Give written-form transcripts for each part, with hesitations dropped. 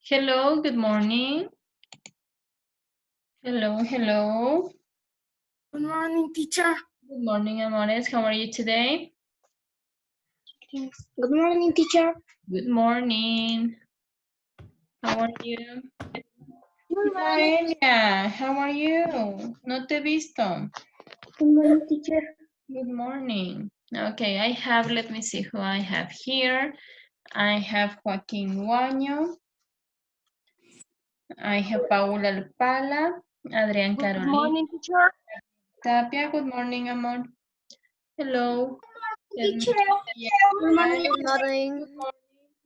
Hello, good morning. Hello. Good morning, teacher. Good morning, amores. How are you today? Good morning, teacher. Good morning. How are you? Good morning. Noelia, how are you? No te he visto. Good morning, teacher. Good morning. Okay, let me see who I have here. I have Joaquín Guaño. I have Paula Alpala. Adrián Good Carolina. morning, teacher. Tapia, good morning, amor. Hello. Let me Teacher. see. Good morning. Good morning.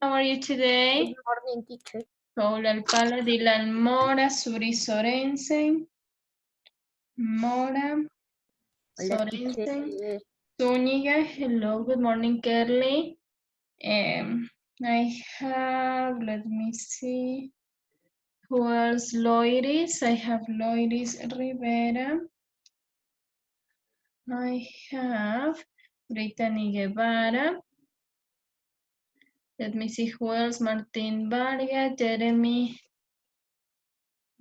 How are you today? Good morning, teacher. Paula Alpala, Dylan Mora, Suri Sorensen, Mora, Hola, Sorensen, teacher. Zúñiga, hello, good morning, Kerly. I have, let me see, who else? Loiris, I have Loiris Rivera. I have Brittany Guevara. Let me see who else, Martin Vargas, Jeremy.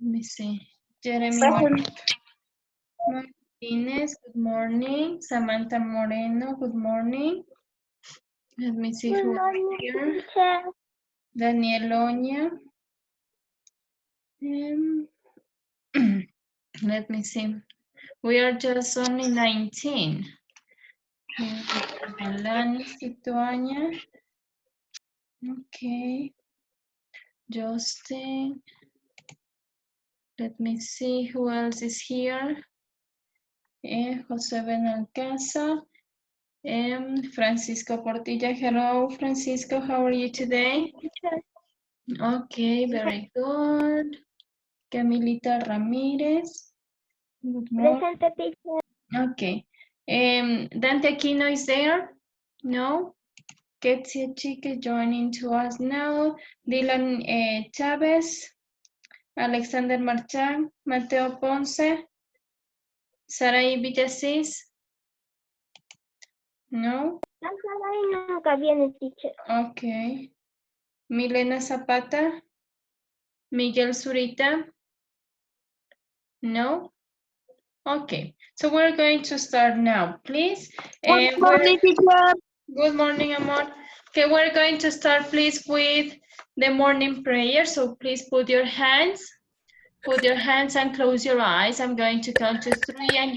Let me see, Jeremy Martinez, good morning. Samantha Moreno, good morning. Let me see Good who morning, here. teacher. Daniel Oña. Let me see. We are just only 19. Alani Situaña. Okay. Justin. Let me see who else is here. Jose Benalcázar. Francisco Portilla. Hello, Francisco. How are you today? Teacher. Okay, very good. Camilita Ramírez. Good morning. Presente, teacher. Okay. Dante Aquino is there? No? Ketsia Chique joining to us now. Dylan Chavez. Alexander Marchán. Mateo Ponce. Saray Villasis. No? Ay, nunca viene, teacher. Okay. Milena Zapata. Miguel Zurita. No? Okay. So we're going to start now, please. Good morning, teacher. Good morning, Amor. Okay, we're going to start, please, with the morning prayer. So please put your hands and close your eyes. I'm going to count to 3, and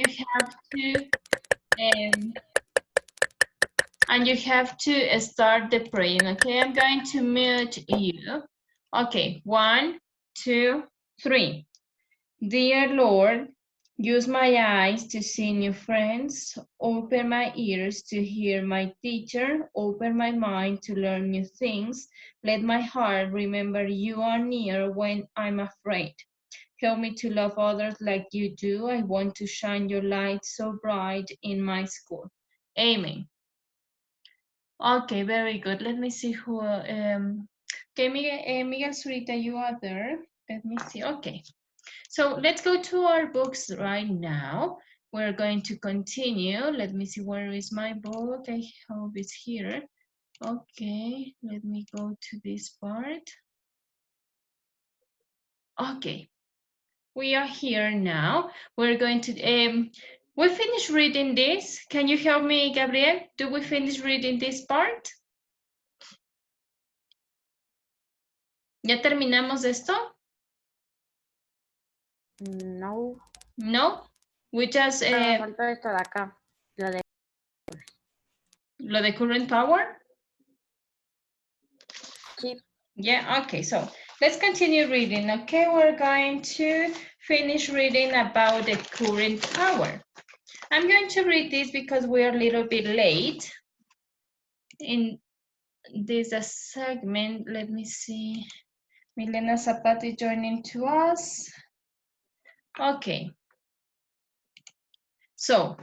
you have to start the praying. Okay, I'm going to mute you. Okay, 1, 2, 3. Dear Lord, use my eyes to see new friends, open my ears to hear my teacher, open my mind to learn new things. Let my heart remember you are near when I'm afraid. Help me to love others like you do. I want to shine your light so bright in my school. Amen. Okay, very good. Let me see who, okay, Miguel Zurita, you are there. Let me see, okay. So let's go to our books right now. We're going to continue. Let me see, where is my book? I hope it's here. Okay, let me go to this part. Okay, we are here now. We're going to, we finished reading this. Can you help me, Gabriel? Do we finish reading this part? ¿Ya terminamos esto? No. No? We just... falta esto de acá. Lo de current power? Sí. Yeah, okay, so let's continue reading, okay? We're going to finish reading about the current power. I'm going to read this because we're a little bit late in this segment. Let me see. Milena Zapata joining to us. Okay. So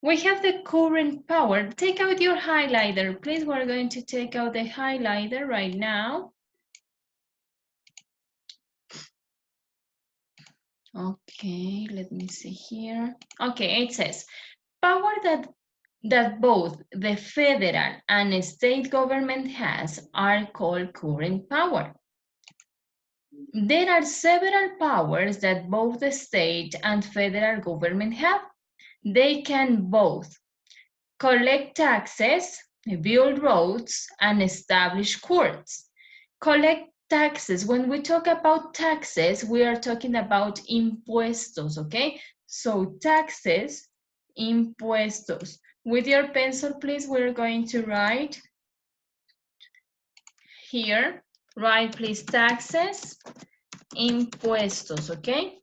we have the current power. Take out your highlighter, please. We're going to take out the highlighter right now. Okay, let me see here. Okay, it says, power that both the federal and state government has are called current power. There are several powers that both the state and federal government have. They can both collect taxes, build roads, and establish courts. Collect taxes. When we talk about taxes, we are talking about impuestos, okay? So taxes, impuestos. With your pencil, please, we're going to write here. Write, please, taxes, impuestos, okay?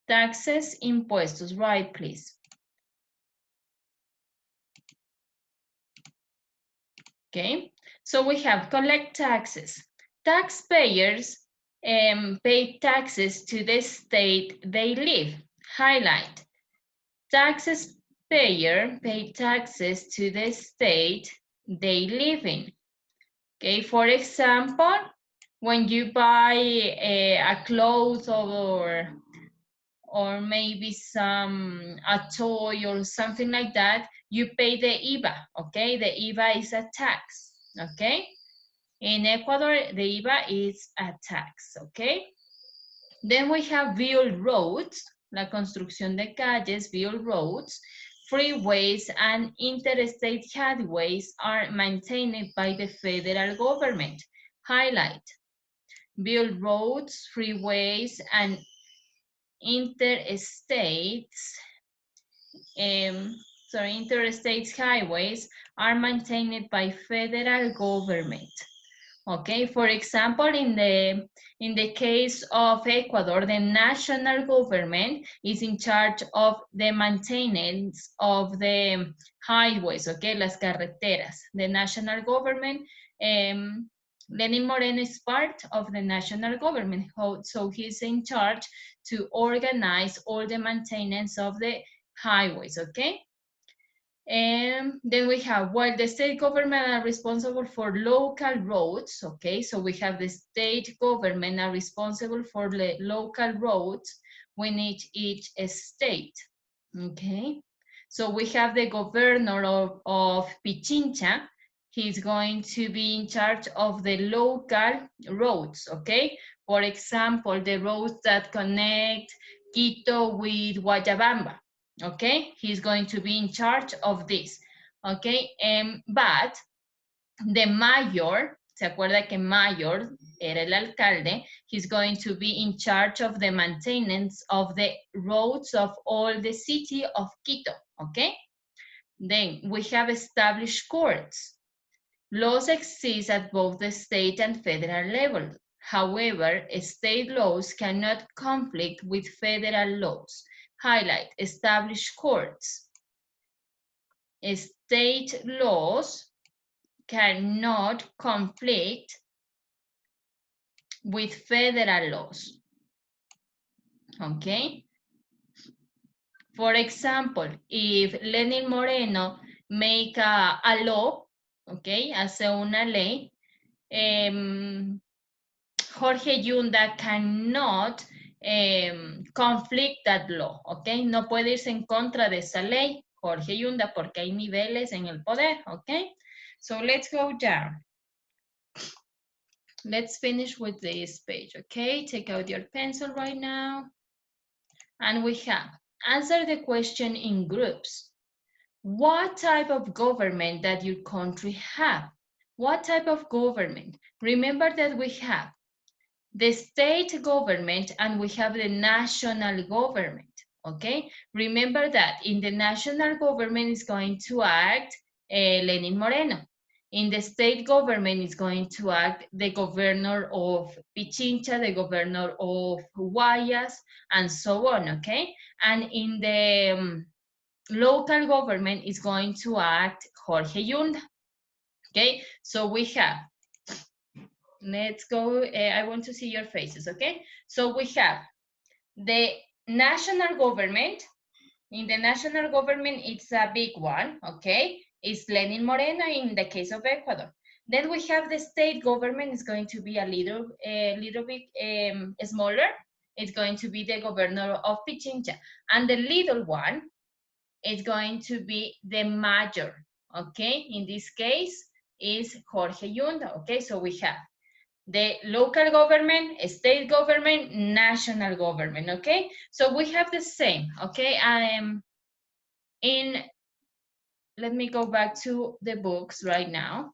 Taxes, impuestos. Write, please. Okay, so we have collect taxes. Taxpayers pay taxes to the state they live. Highlight. Taxes payer pay taxes to the state they live in. Okay, for example, when you buy a clothes or maybe a toy or something like that, you pay the IVA, okay? The IVA is a tax, okay? In Ecuador, the IVA is a tax, okay? Then we have build roads, la construcción de calles, build roads, freeways and interstate highways are maintained by the federal government. Highlight, build roads, freeways and interstate highways are maintained by federal government. Okay, for example, in the case of Ecuador, the national government is in charge of the maintenance of the highways, okay, las carreteras. The national government, Lenin Moreno is part of the national government, so he's in charge to organize all the maintenance of the highways, okay? And then we have, while the state government are responsible for local roads, okay, so we have the state government are responsible for the local roads within each state, okay? So we have the governor of Pichincha. He's going to be in charge of the local roads, okay? For example, the roads that connect Quito with Guayabamba, okay? He's going to be in charge of this, okay? But the mayor, ¿se acuerda que mayor era el alcalde? He's going to be in charge of the maintenance of the roads of all the city of Quito, okay? Then we have established courts. Laws exist at both the state and federal level. However, state laws cannot conflict with federal laws. Highlight, established courts. State laws cannot conflict with federal laws. Okay? For example, if Lenin Moreno make a law, okay, hace una ley, Jorge Yunda cannot conflict that law, okay? No puede irse en contra de esa ley, Jorge Yunda, porque hay niveles en el poder, okay? So let's go down. Let's finish with this page, okay? Take out your pencil right now. And we have, answer the question in groups. What type of government that your country have? What type of government? Remember that we have the state government and we have the national government, okay? Remember that in the national government is going to act Lenin Moreno. In the state government is going to act the governor of Pichincha, the governor of Guayas, and so on, okay? And in the local government is going to act Jorge Yunda, okay? So we have, let's go, I want to see your faces, okay? So we have the national government. In the national government, it's a big one, okay? It's Lenin Moreno in the case of Ecuador. Then we have the state government. It's going to be a little bit smaller. It's going to be the governor of Pichincha. And the little one is going to be the mayor, okay? In this case, is Jorge Yunda, okay? So we have the local government, state government, national government, okay? So we have the same, okay? Let me go back to the books right now.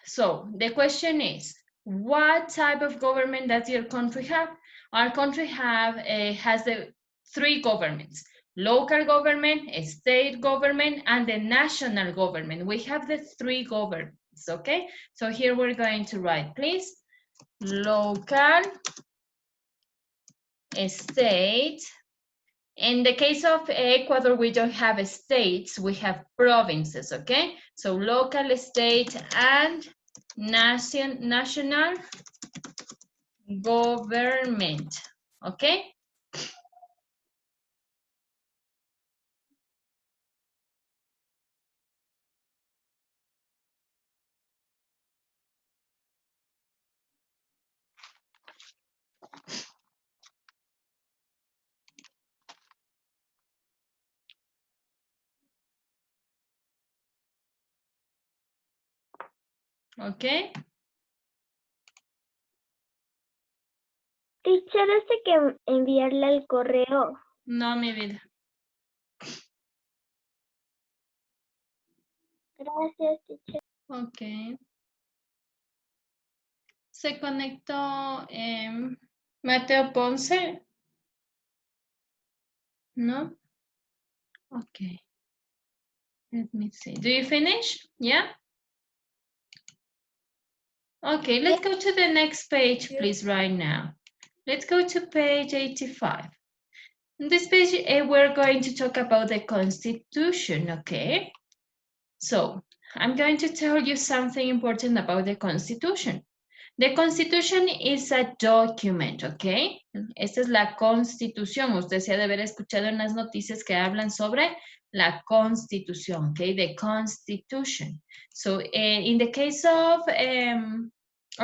So the question is, what type of government does your country have? Our country has the 3 governments: local government, state government, and the national government. We have the 3 governments, okay? So here we're going to write, please, local, state. In the case of Ecuador, we don't have states, we have provinces, okay? So local, state, and national government, okay? Okay. Teacher, que enviarle al correo. No, mi vida. Gracias, teacher. Ok. Se conectó Mateo Ponce. No? Okay. Let me see. Do you finish? Yeah? Okay, let's go to the next page, please, right now. Let's go to page 85. In this page, we're going to talk about the Constitution, okay? So, I'm going to tell you something important about the Constitution. The Constitution is a document, okay? Esta es la Constitución. Usted se ha de haber escuchado en las noticias que hablan sobre la Constitución, okay? The Constitution. So, in the case of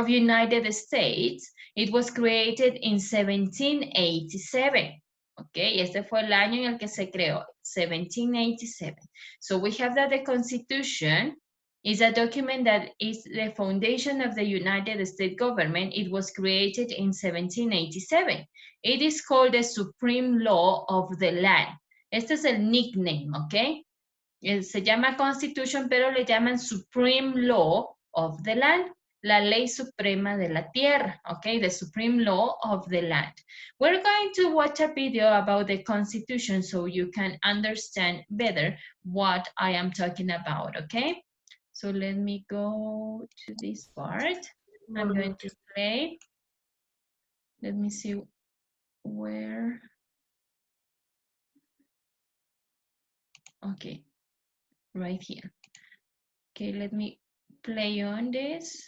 United States, it was created in 1787. Okay, este fue el año en el que se creó, 1787. So we have that the Constitution is a document that is the foundation of the United States government. It was created in 1787. It is called the Supreme Law of the Land. Este es el nickname, okay? Se llama Constitution, pero le llaman Supreme Law of the Land. La ley suprema de la tierra, okay? The supreme law of the land. We're going to watch a video about the Constitution so you can understand better what I am talking about, okay? So let me go to this part. I'm going to play. Let me see where. Okay, right here. Okay, let me play on this.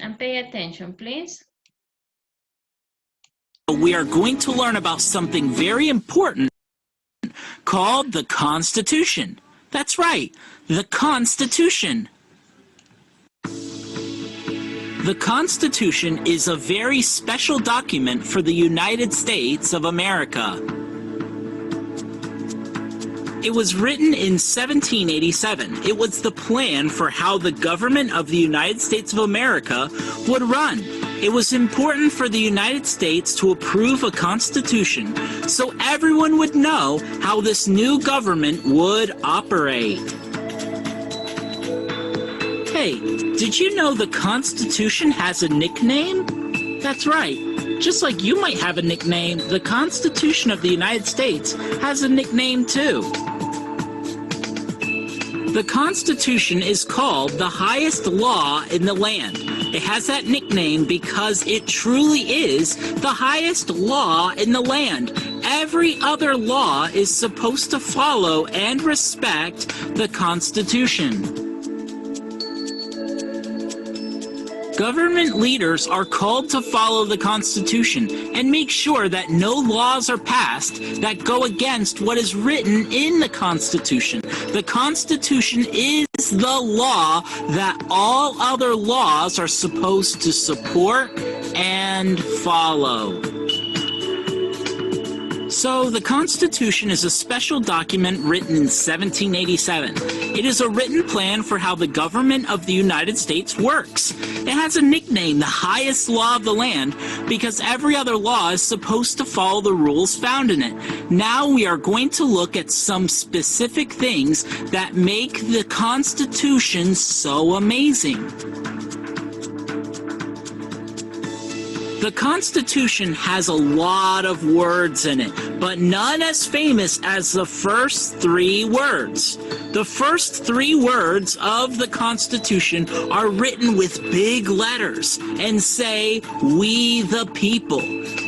And pay attention, please. We are going to learn about something very important called the Constitution. That's right, the Constitution. The Constitution is a very special document for the United States of America. It was written in 1787. It was the plan for how the government of the United States of America would run. It was important for the United States to approve a constitution so everyone would know how this new government would operate. Hey, did you know the Constitution has a nickname? That's right. Just like you might have a nickname, the Constitution of the United States has a nickname too. The Constitution is called the highest law in the land. It has that nickname because it truly is the highest law in the land. Every other law is supposed to follow and respect the Constitution. Government leaders are called to follow the Constitution and make sure that no laws are passed that go against what is written in the Constitution. The Constitution is the law that all other laws are supposed to support and follow. So, the Constitution is a special document written in 1787. It is a written plan for how the government of the United States works. It has a nickname, the highest law of the land, because every other law is supposed to follow the rules found in it. Now we are going to look at some specific things that make the Constitution so amazing. The Constitution has a lot of words in it, but none as famous as the first three words. The first three words of the Constitution are written with big letters and say, "We the people."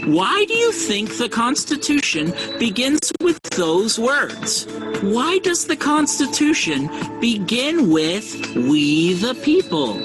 Why do you think the Constitution begins with those words? Why does the Constitution begin with "We the people"?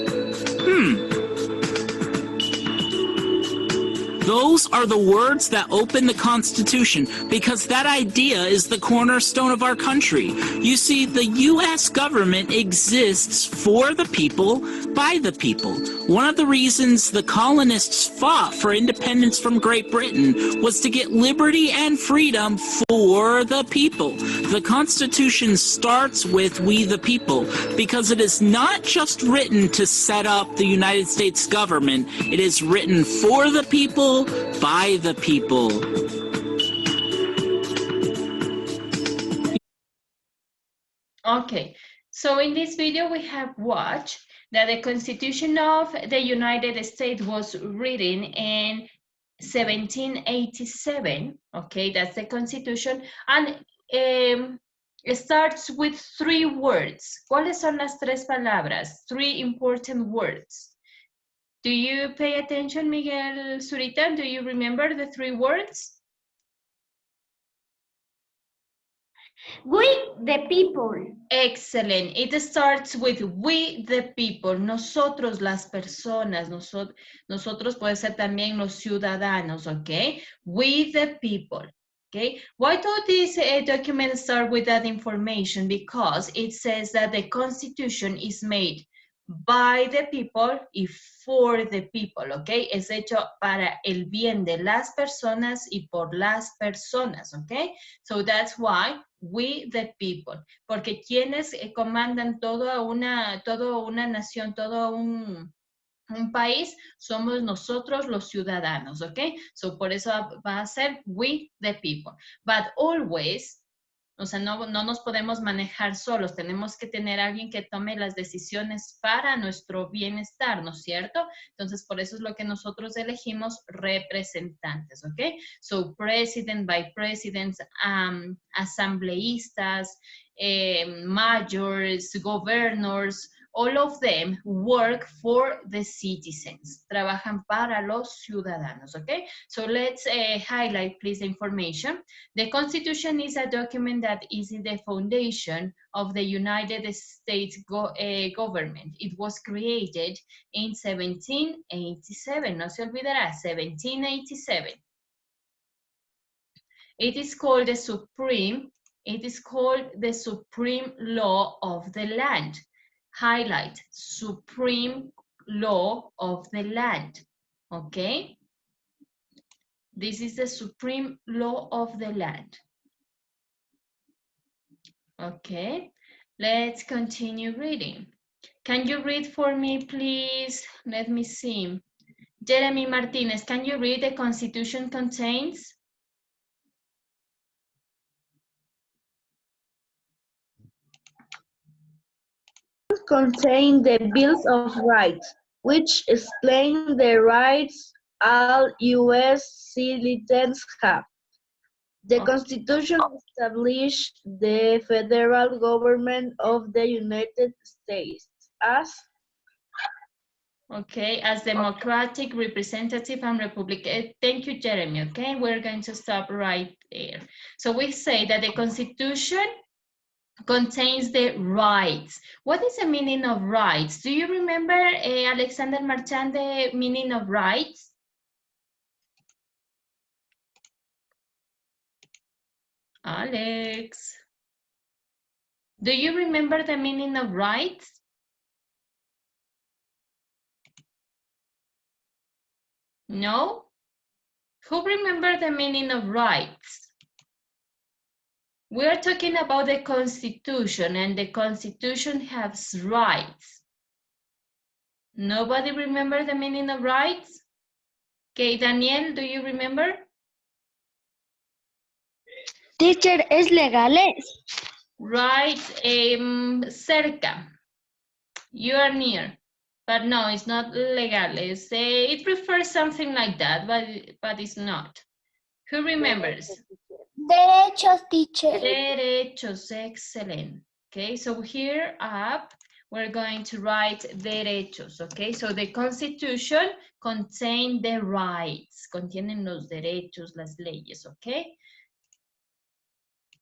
Those are the words that open the Constitution because that idea is the cornerstone of our country. You see, the U.S. government exists for the people, by the people. One of the reasons the colonists fought for independence from Great Britain was to get liberty and freedom for the people. The Constitution starts with "We the people" because it is not just written to set up the United States government, it is written for the people, by the people. Okay, so in this video we have watched that the Constitution of the United States was written in 1787. Okay, that's the Constitution, and it starts with three words. ¿Cuáles son las tres palabras? Three important words. Do you pay attention, Miguel Zurita? Do you remember the three words? We the people. Excellent. It starts with we the people, nosotros las personas, nosotros puede ser también los ciudadanos, okay? We the people, okay? Why do this document start with that information? Because it says that the Constitution is made by the people y for the people, okay? Es hecho para el bien de las personas y por las personas, okay? So that's why we the people, porque quienes comandan toda una nación, todo un país, somos nosotros los ciudadanos, ¿ok? So por eso va a ser we the people. But always, o sea, no nos podemos manejar solos, tenemos que tener a alguien que tome las decisiones para nuestro bienestar, ¿no es cierto? Entonces, por eso es lo que nosotros elegimos representantes, ¿ok? So, president, by presidents, asambleístas, mayors, governors, all of them work for the citizens. Trabajan para los ciudadanos, okay? So let's highlight, please, the information. The Constitution is a document that is in the foundation of the United States government. It was created in 1787. No se olvidará, 1787. It is called the supreme law of the land. Highlight, supreme law of the land, okay? This is the supreme law of the land. Okay, let's continue reading. Can you read for me, please? Let me see. Jeremy Martinez, can you read the Constitution contains? Contain the Bills of Rights, which explain the rights all U.S. citizens have. The Constitution established the federal government of the United States as democratic, representative, and republican. Thank you, Jeremy. Okay, we're going to stop right there. So we say that the Constitution contains the rights. What is the meaning of rights? Do you remember, Alexander Marchand, the meaning of rights? Alex, do you remember the meaning of rights? No? Who remember the meaning of rights? We are talking about the Constitution, and the Constitution has rights. Nobody remember the meaning of rights? Okay, Daniel, do you remember? Teacher, ¿es legales? Rights, cerca. You are near. But no, it's not legal. It prefers something like that, but it's not. Who remembers? Derechos, teacher. Derechos, excellent. Okay, so here up, we're going to write derechos, okay? So the Constitution contains the rights, contienen los derechos, las leyes, okay?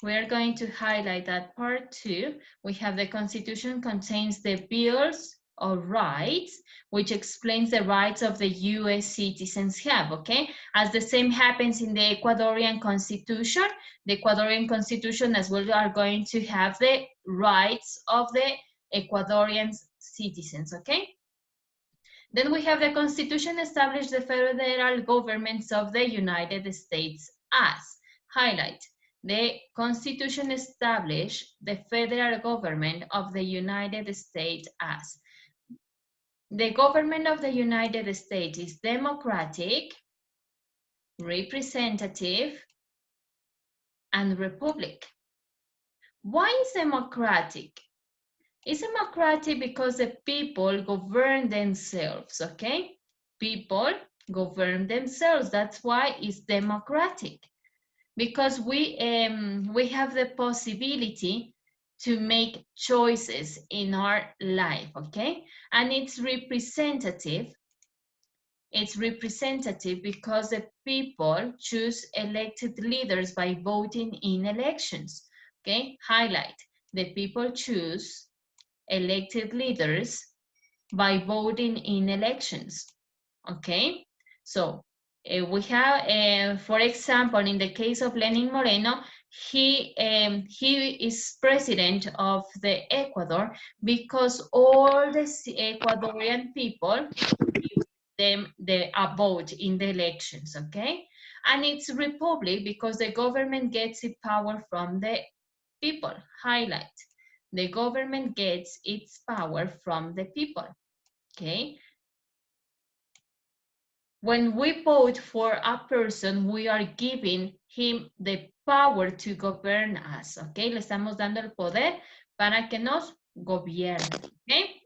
We're going to highlight that part too. We have the Constitution contains the bills of rights, which explains the rights of the US citizens have, okay? As the same happens in the Ecuadorian Constitution, the Ecuadorian Constitution as well are going to have the rights of the Ecuadorian citizens, okay? Then we have the Constitution established the federal governments of the United States as, highlight, the Constitution established the federal government of the United States as, the government of the United States is democratic, representative, and republic. Why is democratic? It's democratic because the people govern themselves, okay? People govern themselves. That's why it's democratic. Because we have the possibility to make choices in our life, okay? And it's representative. It's representative because the people choose elected leaders by voting in elections, okay? Highlight, the people choose elected leaders by voting in elections, okay? So we have, for example, in the case of Lenin Moreno, he is president of the Ecuador because all the Ecuadorian people give them a vote in the elections, okay? And it's republic because the government gets its power from the people. Highlight, the government gets its power from the people, okay? When we vote for a person, we are giving him the power to govern us, okay? Le estamos dando el poder para que nos gobierne, okay?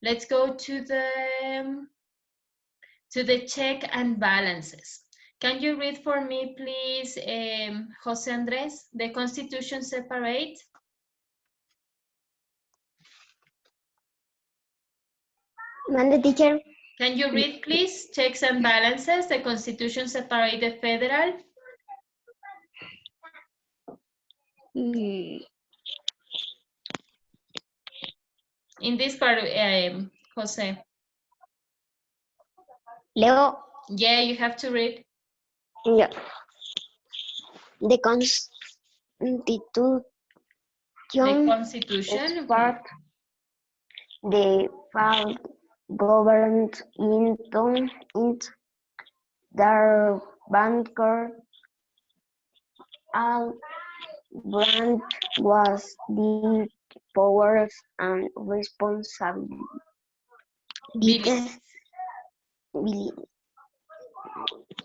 Let's go to the check and balances. Can you read for me, please, Jose Andres, the Constitution separate? Mande, teacher. Can you read, please? Checks and balances. The Constitution separate the federal. In this part, Jose. Leo. Yeah, you have to read. Yeah. The Constitution. The Constitution. Is part the federal government into their banker. All branch was the powers and responsibilities.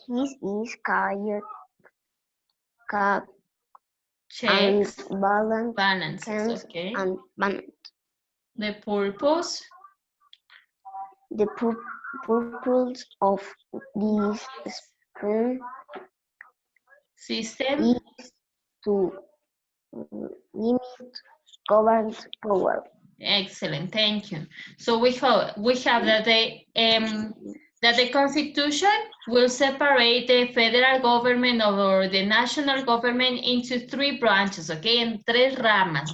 His is carried Checks. and Balances, okay. and balance. The purpose. The purpose of this System. is to limit government power. Excellent, thank you. So we have that the Constitution will separate the federal government or the national government into three branches, okay? En tres ramas,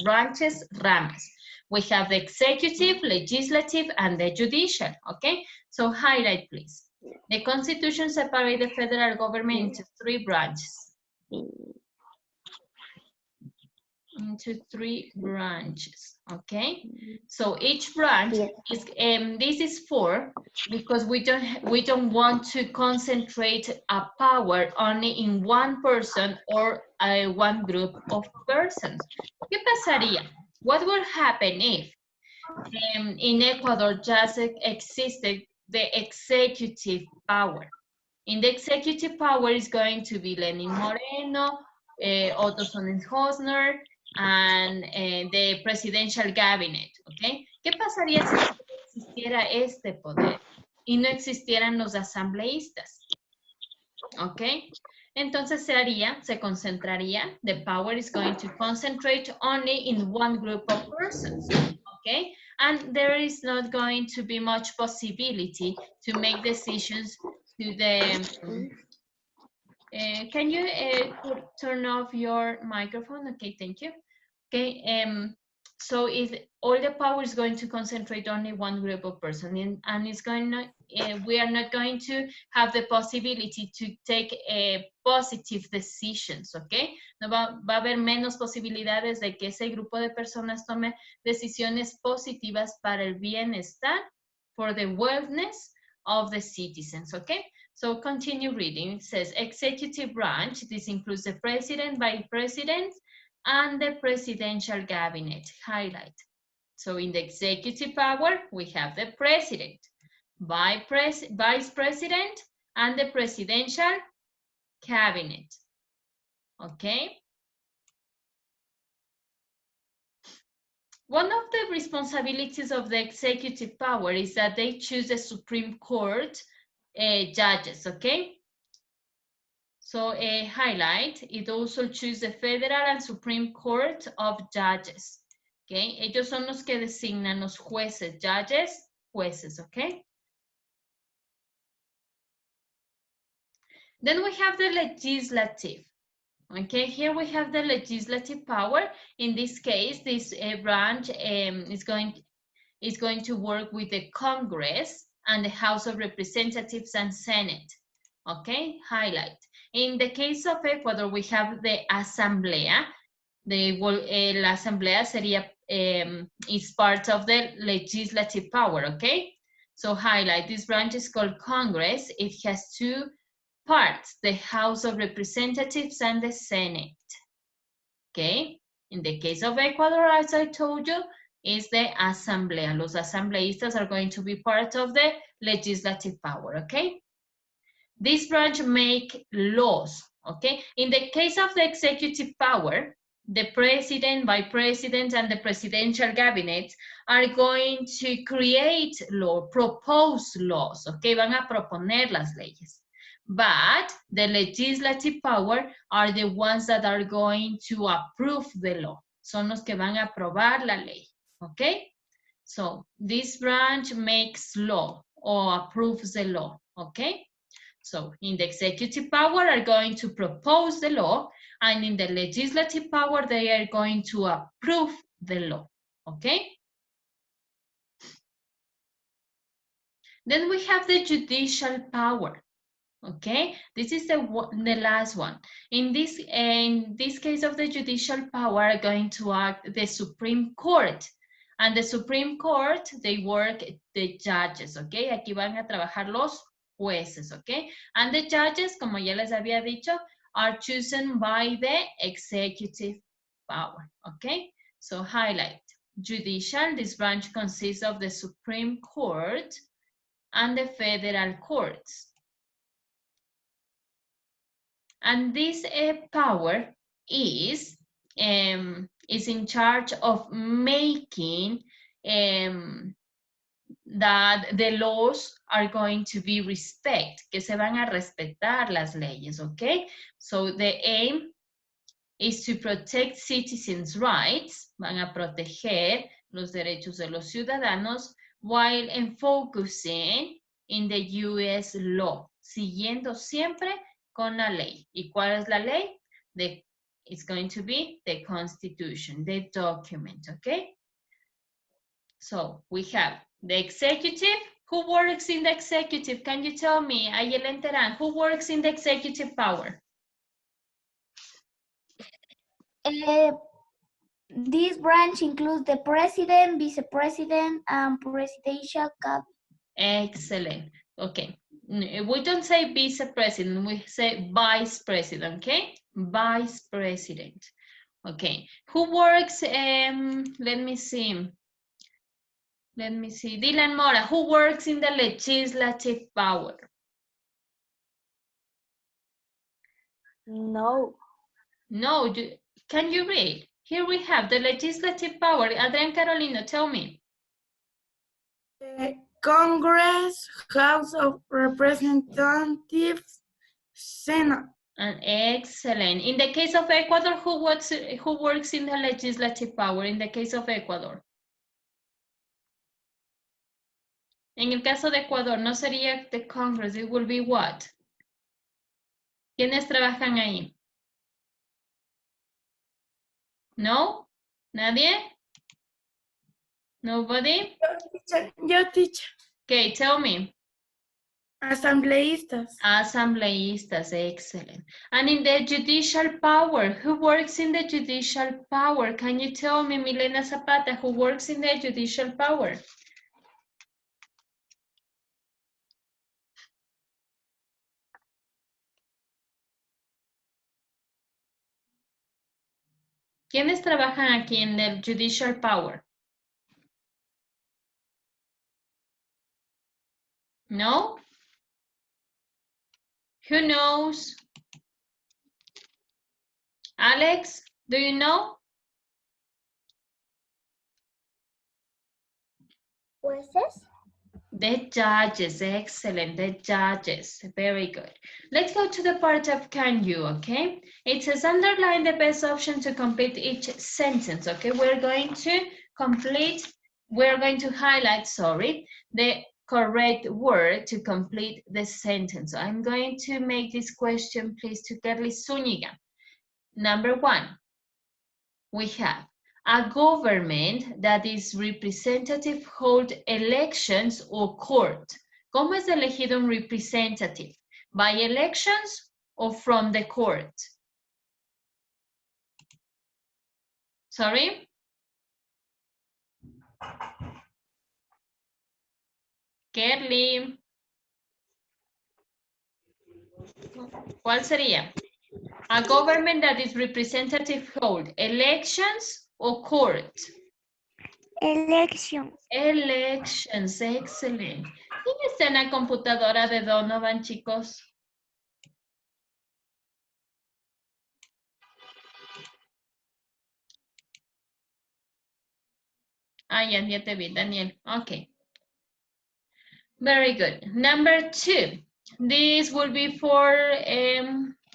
ramas. We have the executive, legislative, and the judicial, okay? So highlight, please. The Constitution separates the federal government into three branches. Into three branches, okay? So each branch is, this is for because we don't want to concentrate a power only in one person or one group of persons. ¿Qué pasaría? What would happen if in Ecuador just existed the executive power? In the executive power is going to be Lenin Moreno, Otto Sonnenhosner, and the presidential cabinet, ¿ok? ¿Qué pasaría si solo existiera este poder y no existieran los asambleístas? ¿Ok? Entonces se concentraría, the power is going to concentrate only in one group of persons, okay? And there is not going to be much possibility to make decisions to the, can you turn off your microphone? Okay, thank you. Okay, so all the power is going to concentrate only one group of person, and it's going to, we are not going to have the possibility to take positive decisions, okay? No va a haber menos posibilidades de que ese grupo de personas tome decisiones positivas para el bienestar, for the wellness of the citizens, okay? So continue reading. It says executive branch. This includes the president, vice president, and the presidential cabinet. Highlight. So in the executive power, we have the president, vice president, and the presidential cabinet. Okay. One of the responsibilities of the executive power is that they choose the Supreme Court judges, okay? So highlight, it also chooses the Federal and Supreme Court of Judges, okay? Ellos son los que designan los jueces, judges, jueces, okay? Then we have the legislative. Okay, here we have the legislative power. In this case, this branch is going to work with the Congress and the House of Representatives and Senate. Okay, highlight. In the case of Ecuador, we have the Asamblea. La Asamblea sería, is part of the legislative power, okay? So highlight, this branch is called Congress. It has two parts, the House of Representatives and the Senate. Okay, in the case of Ecuador, as I told you, is the Asamblea. Los asambleístas are going to be part of the legislative power, okay? This branch make laws, okay? In the case of the executive power, the president, vice president, and the presidential cabinet are going to create law, propose laws, okay? Van a proponer las leyes. But the legislative power are the ones that are going to approve the law. Son los que van a aprobar la ley, okay? So this branch makes law or approves the law, okay? So in the executive power are going to propose the law, and in the legislative power, they are going to approve the law, okay? Then we have the judicial power. Okay, this is the last one. In this case of the judicial power are going to act the Supreme Court. And the Supreme Court, they work the judges, okay? Aquí van a trabajar los jueces, okay? And the judges, como ya les había dicho, are chosen by the executive power, okay? So highlight, judicial, this branch consists of the Supreme Court and the federal courts. And this power is in charge of making that the laws are going to be respected, que se van a respetar las leyes, okay? So the aim is to protect citizens' rights, van a proteger los derechos de los ciudadanos, while focusing in the U.S. law, siguiendo siempre con la ley. ¿Y cuál es la ley? It's going to be the Constitution, the document, okay? So we have the executive. Who works in the executive? Can you tell me, Ayelen Terán, who works in the executive power? This branch includes the president, vice president, and presidential cabinet. Excellent. Okay. We don't say vice president, we say vice president, okay? Vice president. Okay. Who works, let me see. Dylan Mora, who works in the legislative power? No. No, can you read? Here we have the legislative power. Adrian Carolino, tell me. Congress, House of Representatives, Senate. And excellent. In the case of Ecuador, who works in the legislative power? In the case of Ecuador. En el caso de Ecuador, no sería the Congress, it will be what? ¿Quiénes trabajan ahí? No? ¿Nadie? Nobody? Yo, teacher. Okay, tell me. Asambleístas. Asambleístas, excellent. And in the judicial power, who works in the judicial power? Can you tell me, Milena Zapata, who works in the judicial power? ¿Quiénes trabajan aquí en el judicial power? No? Who knows? Alex, do you know? Jueces. The judges, excellent, the judges, very good. Let's go to the part of can you, okay? It says underline the best option to complete each sentence, okay? We're going to highlight, the correct word to complete the sentence. I'm going to make this question, please, to Kerly Zúñiga. Number 1, we have a government that is representative hold elections or court. ¿Cómo es elegido un representative? By elections or from the court? Sorry? Kerly. ¿Cuál sería? A government that is representative hold elections or court? Elections. Elections, excellent. ¿Quién está en la computadora de Donovan, chicos? Ah, ya te vi, Daniel. Okay. Very good. Number 2. This will be for,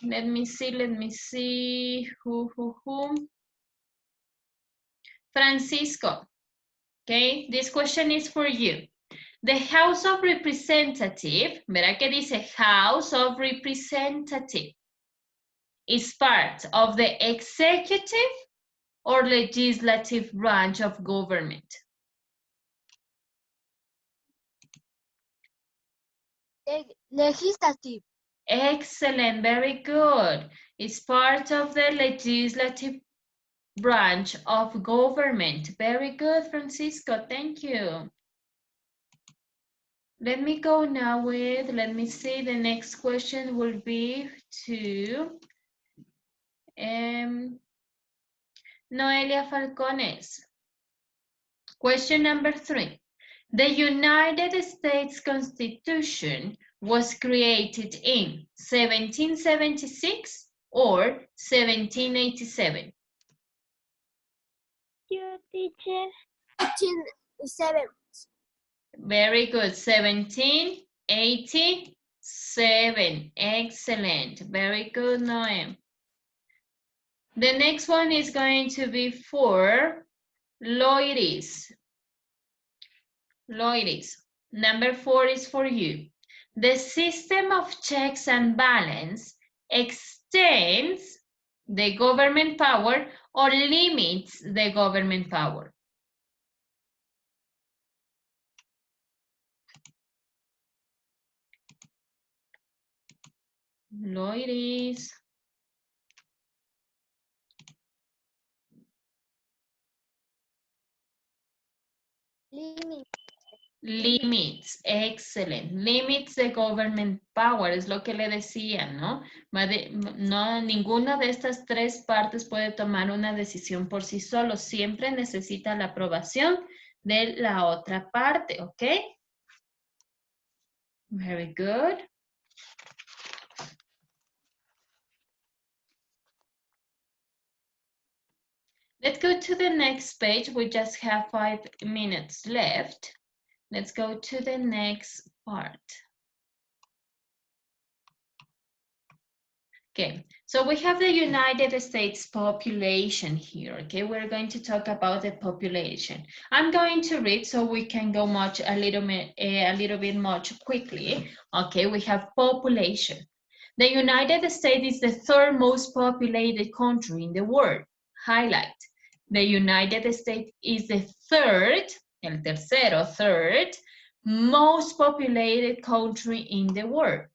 let me see. Who? Francisco. Okay, this question is for you. The House of Representative, verá que dice House of Representative, is part of the executive or legislative branch of government? Legislative. Excellent, very good. It's part of the legislative branch of government. Very good, Francisco, thank you. Let me go now with, let me see, the next question will be to Noelia Falcones. Question number 3. The United States Constitution was created in 1776 or 1787? You teacher. 1887. Very good, 1787. Excellent, very good, Noem. The next one is going to be for Loiris. Loiris, number 4 is for you. The system of checks and balance extends the government power or limits the government power? Loiris. Limit. Limits, excellent. Limits the government power, es lo que le decía, ¿no? No, ninguna de estas tres partes puede tomar una decisión por sí solo. Siempre necesita la aprobación de la otra parte, ¿ok? Very good. Let's go to the next page. We just have 5 minutes left. Let's go to the next part. Okay, so we have the United States population here, okay? We're going to talk about the population. I'm going to read so we can go a little bit much quickly. Okay, we have population. The United States is the third most populated country in the world. Highlight. The United States is the third most populated country in the world.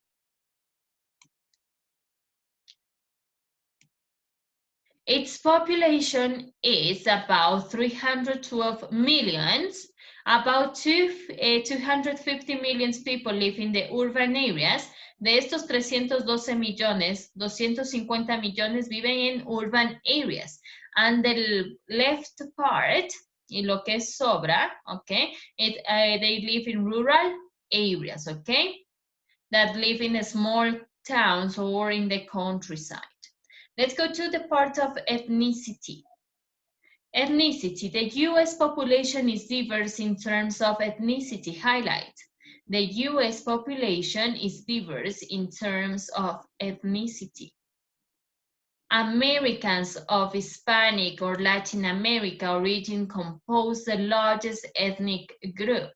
Its population is about 312 millions. About 250 million people live in the urban areas. De estos 312 millones, 250 millones viven en urban areas. And the left part, y lo que sobra, okay, they live in rural areas, okay, that live in small towns or in the countryside. Let's go to the part of ethnicity. Ethnicity. The U.S. population is diverse in terms of ethnicity. Highlight. The U.S. population is diverse in terms of ethnicity. Americans of Hispanic or Latin America origin compose the largest ethnic group.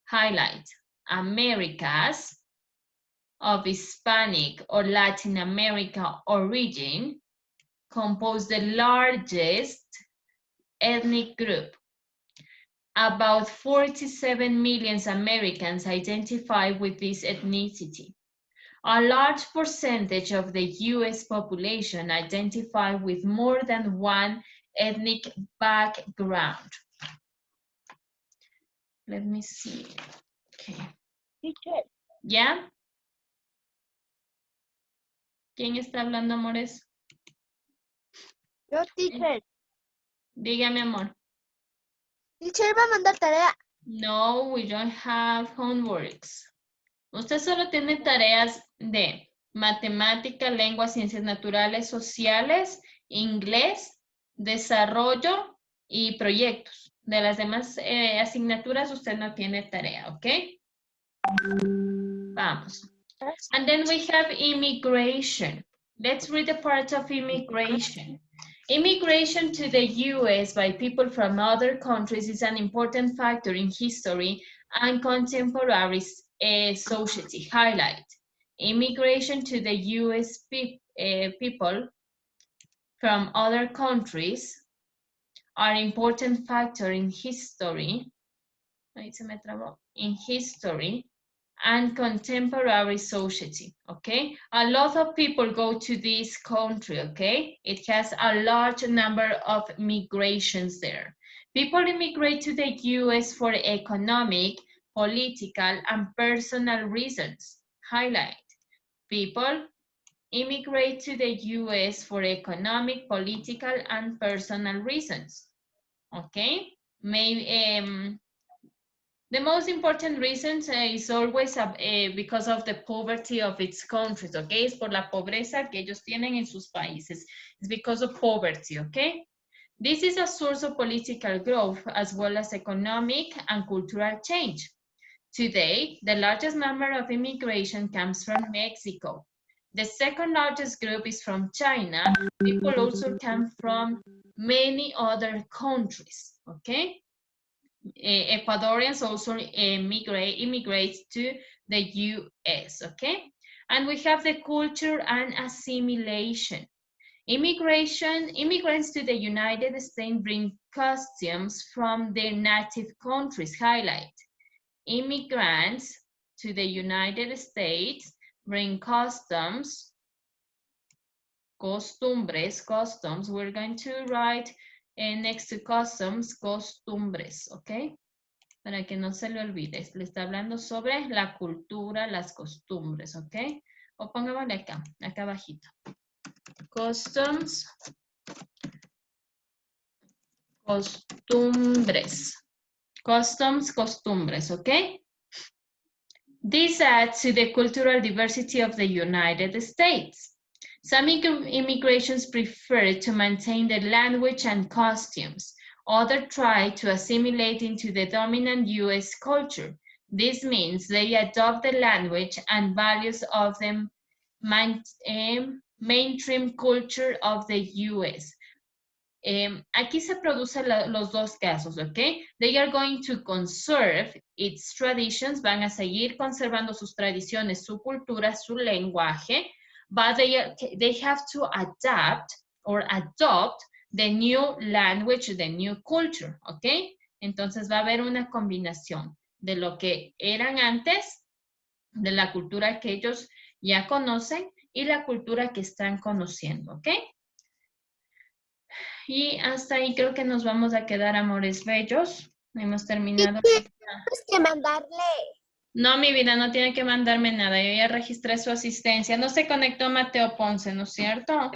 Highlight. Americas of Hispanic or Latin America origin compose the largest ethnic group. About 47 million Americans identify with this ethnicity. A large percentage of the US population identify with more than one ethnic background. Let me see. Okay. Teacher, ¿Ya? ¿Quién está hablando, amores? yo, teacher. Dígame, amor. Teacher va a mandar tarea. No, we don't have homeworks. Usted solo tiene tareas de matemática, lengua, ciencias naturales, sociales, inglés, desarrollo y proyectos. De las demás asignaturas usted no tiene tarea, ¿ok? Vamos. And then we have immigration. Let's read the part of immigration. Immigration to the U.S. by people from other countries is an important factor in history and contemporary society. Highlight. Immigration to the U.S. people from other countries are important factor in history. In history and contemporary society, okay? A lot of people go to this country, okay? It has a large number of migrations there. People immigrate to the US for economic, political, and personal reasons. Highlight. People immigrate to the US for economic, political, and personal reasons, okay? The most important reason is always because of the poverty of its countries, okay? Es por la pobreza que ellos tienen en sus países. It's because of poverty, okay? This is a source of political growth as well as economic and cultural change. Today, the largest number of immigration comes from Mexico. The second largest group is from China. People also come from many other countries, okay? Ecuadorians also immigrate to the US, okay? And we have the culture and assimilation. Immigrants to the United States bring customs from their native countries. Highlight. Immigrants to the United States bring customs. We're going to write next to customs, costumbres, okay? Para que no se le olvide. Le está hablando sobre la cultura, las costumbres, ¿ok? O pongámosle acá, acá abajito. Customs. Costumbres. Customs, costumbres, ¿ok? This adds to the cultural diversity of the United States. Some immigrations prefer to maintain their language and costumes. Others try to assimilate into the dominant U.S. culture. This means they adopt the language and values of the mainstream culture of the U.S. Aquí se producen los dos casos, ¿ok? They are going to conserve its traditions, van a seguir conservando sus tradiciones, su cultura, su lenguaje, but they have to adapt or adopt the new language, the new culture, ¿ok? Entonces va a haber una combinación de lo que eran antes, de la cultura que ellos ya conocen y la cultura que están conociendo, ¿ok? Y hasta ahí creo que nos vamos a quedar, amores bellos. Hemos terminado. Tienes que mandarle. No, mi vida, no tiene que mandarme nada. Yo ya registré su asistencia. No se conectó Mateo Ponce, ¿no es cierto?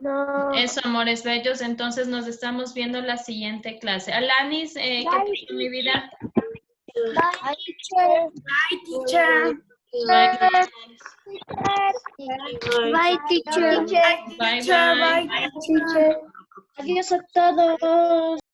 No. Eso, amores bellos. Entonces nos estamos viendo la siguiente clase. Alanis, ¿qué pasó, mi vida? Bye, teacher. Bye, teacher. Bye, Bye, teacher. bye. Teacher, bye, teacher. Adiós a todos.